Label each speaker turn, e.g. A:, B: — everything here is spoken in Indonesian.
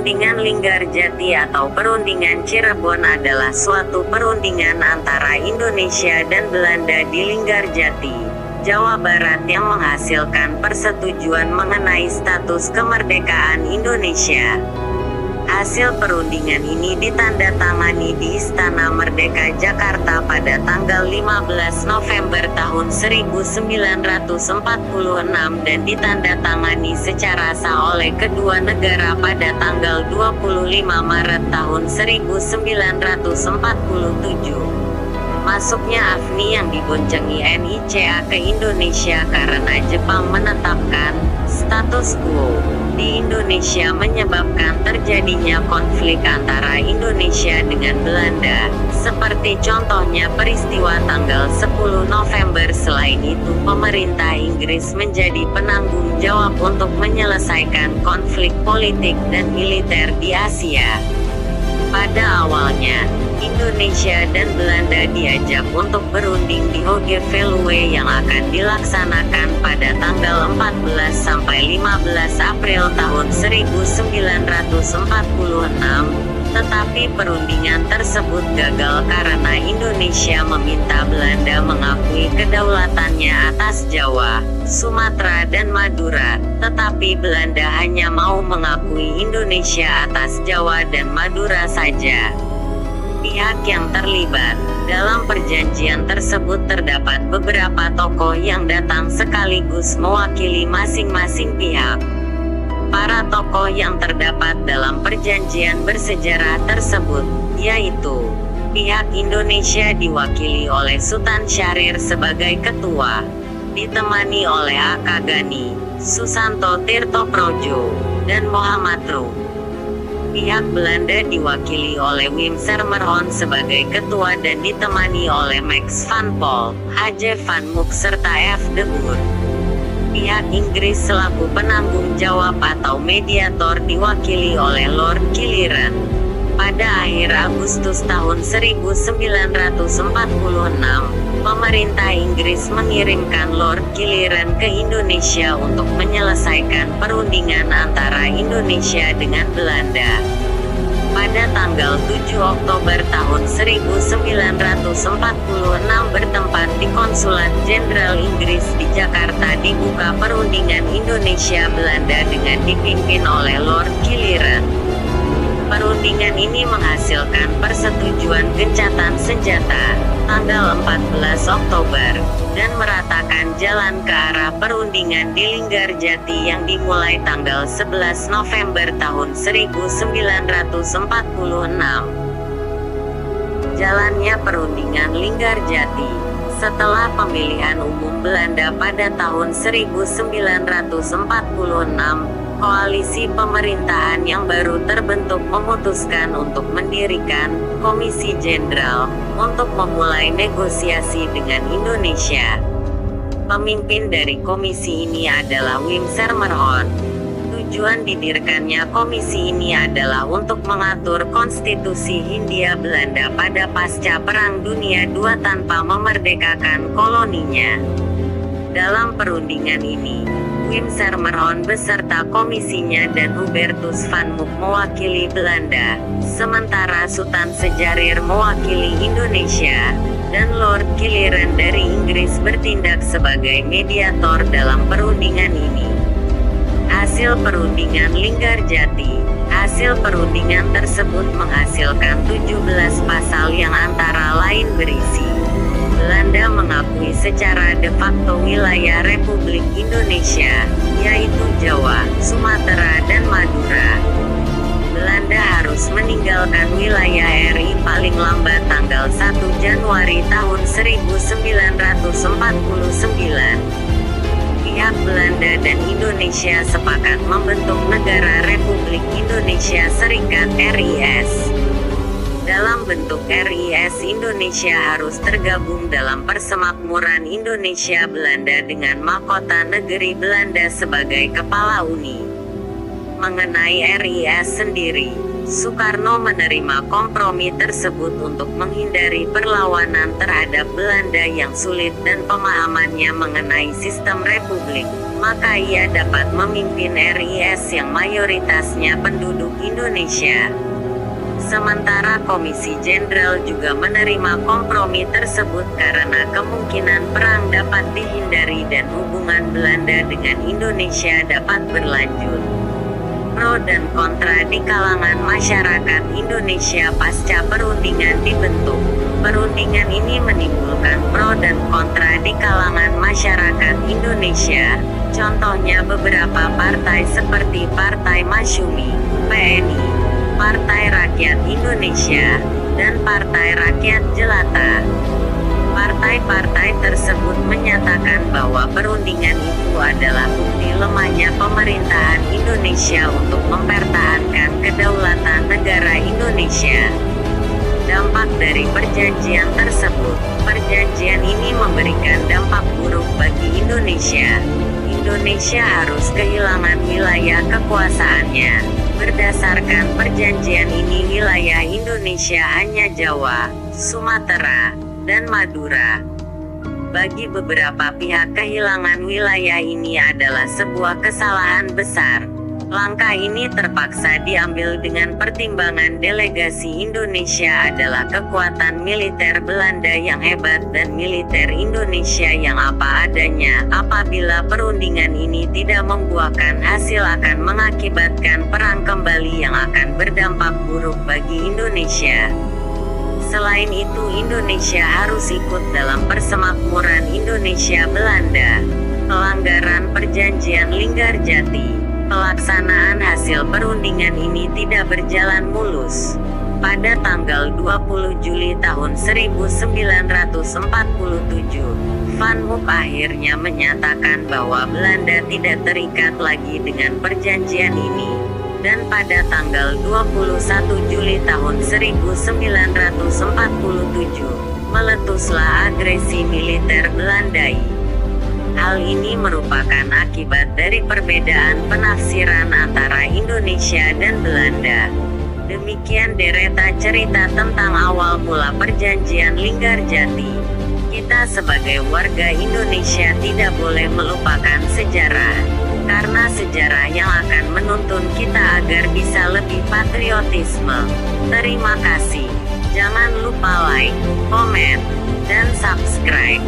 A: Perundingan Linggarjati atau Perundingan Cirebon adalah suatu perundingan antara Indonesia dan Belanda di Linggarjati, Jawa Barat yang menghasilkan persetujuan mengenai status kemerdekaan Indonesia. Hasil perundingan ini ditandatangani di Istana Merdeka Jakarta pada tanggal 15 November tahun 1946 dan ditandatangani secara sah oleh kedua negara pada tanggal 25 Maret tahun 1947. Masuknya AFNI yang diboncengi NICA ke Indonesia karena Jepang menetapkan status quo di Indonesia menyebabkan terjadinya konflik antara Indonesia dengan Belanda, seperti contohnya peristiwa tanggal 10 November. Selain itu, pemerintah Inggris menjadi penanggung jawab untuk menyelesaikan konflik politik dan militer di Asia. Pada awalnya, Indonesia dan Belanda diajak untuk berunding di Hoge Veluwe yang akan dilaksanakan pada tanggal 14 sampai 15 April tahun 1946, tetapi perundingan tersebut gagal karena Indonesia meminta Belanda mengakui kedaulatannya atas Jawa, Sumatera dan Madura, tetapi Belanda hanya mau mengakui Indonesia atas Jawa dan Madura saja. Pihak yang terlibat dalam perjanjian tersebut terdapat beberapa tokoh yang datang sekaligus mewakili masing-masing pihak. Para tokoh yang terdapat dalam perjanjian bersejarah tersebut, yaitu pihak Indonesia diwakili oleh Sultan Syahrir sebagai ketua, ditemani oleh A.K. Gani, Susanto Tirtoprojo, dan Muhammad Rum. Pihak Belanda diwakili oleh Wim Sermerhon sebagai ketua dan ditemani oleh Max van Pol, H.J. van Mook serta F. de Boer. Pihak Inggris selaku penanggung jawab atau mediator diwakili oleh Lord Kiliran. Pada akhir Agustus tahun 1946, pemerintah Inggris mengirimkan Lord Kiliran ke Indonesia untuk menyelesaikan perundingan antara Indonesia dengan Belanda. Pada tanggal 7 Oktober tahun 1946 bertempat di Konsulat Jenderal Inggris di Jakarta dibuka perundingan Indonesia-Belanda dengan dipimpin oleh Lord Kiliran. Perundingan ini menghasilkan persetujuan gencatan senjata tanggal 14 Oktober dan meratakan jalan ke arah perundingan di Linggarjati yang dimulai tanggal 11 November tahun 1946. Jalannya perundingan Linggarjati. Setelah pemilihan umum Belanda pada tahun 1946, koalisi pemerintahan yang baru terbentuk memutuskan untuk mendirikan Komisi Jenderal untuk memulai negosiasi dengan Indonesia. Pemimpin dari komisi ini adalah Wim Sermerhon. Tujuan didirikannya komisi ini adalah untuk mengatur konstitusi Hindia Belanda pada pasca Perang Dunia II tanpa memerdekakan koloninya. Dalam perundingan ini, Wim Sermerhon beserta komisinya dan Hubertus van Mook mewakili Belanda, sementara Sultan Sejarir mewakili Indonesia, dan Lord Kiliran dari Inggris bertindak sebagai mediator dalam perundingan ini. Hasil perundingan Linggarjati. Hasil perundingan tersebut menghasilkan 17 pasal yang antara lain berisi: Belanda mengakui secara de facto wilayah Republik Indonesia, yaitu Jawa, Sumatera dan Madura. Belanda harus meninggalkan wilayah RI paling lambat tanggal 1 Januari tahun 1949. Pihak Belanda dan Indonesia sepakat membentuk Negara Republik Indonesia Serikat RIS. Dalam bentuk RIS, Indonesia harus tergabung dalam Persemakmuran Indonesia Belanda dengan mahkota negeri Belanda sebagai kepala uni. Mengenai RIS sendiri, Soekarno menerima kompromi tersebut untuk menghindari perlawanan terhadap Belanda yang sulit dan pemahamannya mengenai sistem republik. Maka ia dapat memimpin RIS yang mayoritasnya penduduk Indonesia. Sementara Komisi Jenderal juga menerima kompromi tersebut karena kemungkinan perang dapat dihindari dan hubungan Belanda dengan Indonesia dapat berlanjut. Pro dan kontra di kalangan masyarakat Indonesia pasca perundingan dibentuk. Perundingan ini menimbulkan pro dan kontra di kalangan masyarakat Indonesia. Contohnya beberapa partai seperti Partai Masyumi, PNI, Partai Rakyat Indonesia, dan Partai Rakyat Jelata. Partai-partai tersebut menyatakan bahwa perundingan itu adalah bukti lemahnya pemerintahan Indonesia untuk mempertahankan kedaulatan negara Indonesia. Dampak dari perjanjian tersebut, perjanjian ini memberikan dampak buruk bagi Indonesia. Indonesia harus kehilangan wilayah kekuasaannya. Berdasarkan perjanjian ini, wilayah Indonesia hanya Jawa, Sumatera, dan Madura. Bagi beberapa pihak, kehilangan wilayah ini adalah sebuah kesalahan besar. Langkah ini terpaksa diambil dengan pertimbangan delegasi Indonesia adalah kekuatan militer Belanda yang hebat dan militer Indonesia yang apa adanya. Apabila perundingan ini tidak membuahkan hasil, akan mengakibatkan perang kembali yang akan berdampak buruk bagi Indonesia. Selain itu, Indonesia harus ikut dalam persemakmuran Indonesia-Belanda. Pelanggaran perjanjian Linggarjati. Pelaksanaan hasil perundingan ini tidak berjalan mulus. Pada tanggal 20 Juli tahun 1947, Van Mook akhirnya menyatakan bahwa Belanda tidak terikat lagi dengan perjanjian ini. Dan pada tanggal 21 Juli tahun 1947, meletuslah agresi militer Belanda. Hal ini merupakan akibat dari perbedaan penafsiran antara Indonesia dan Belanda. Demikian deretan cerita tentang awal mula perjanjian Linggarjati. Kita sebagai warga Indonesia tidak boleh melupakan sejarah, karena sejarah yang akan menuntun kita agar bisa lebih patriotisme. Terima kasih. Jangan lupa like, komen, dan subscribe.